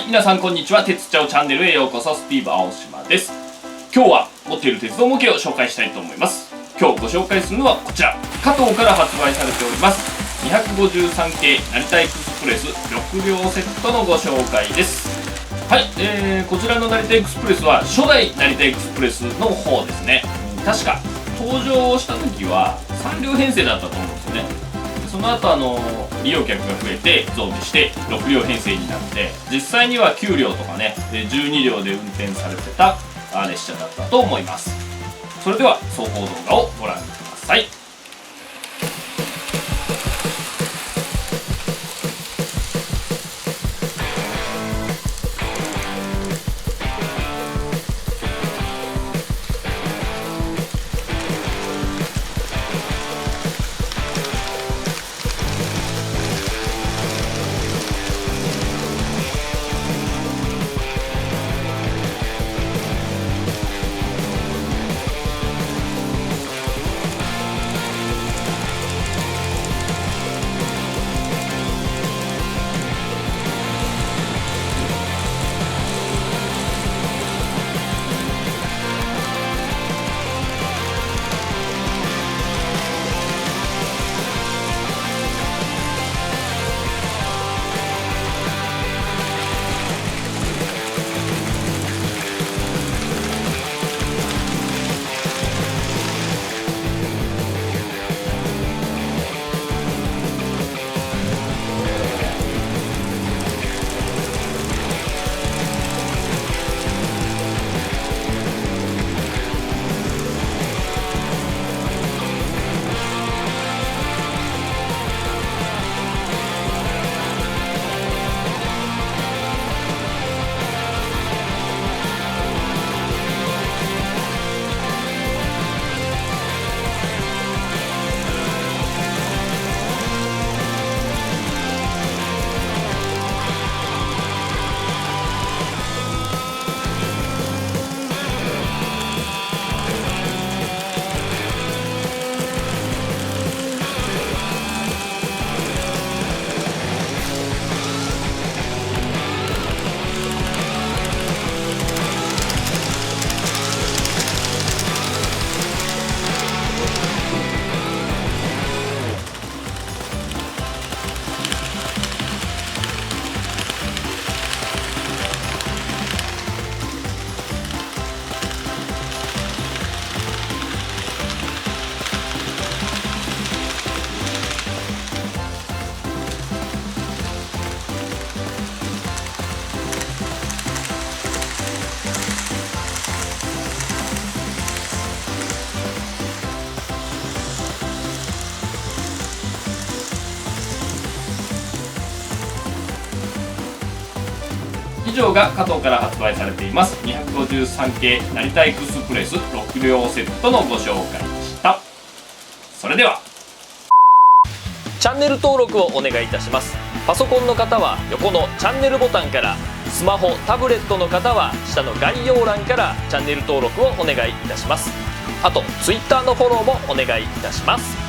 皆さんこんにちは。鉄ッチャオチャンネルへようこそ。スティーブ青島です。今日は持っている鉄道模型を紹介したいと思います。今日ご紹介するのはこちら、加藤から発売されております253系成田エクスプレス6両セットのご紹介です。はい、こちらの成田エクスプレスは初代成田エクスプレスの方ですね。確か登場した時は3両編成だったと思うんですよね。その後利用客が増えて増備して6両編成になって、実際には9両とかね12両で運転されてた列車だったと思います。それでは走行動画をご覧ください。以上が加藤から発売されています253系成田エクスプレス6両セットのご紹介でした。それではチャンネル登録をお願いいたします。パソコンの方は横のチャンネルボタンから、スマホタブレットの方は下の概要欄からチャンネル登録をお願いいたします。あと Twitter のフォローもお願いいたします。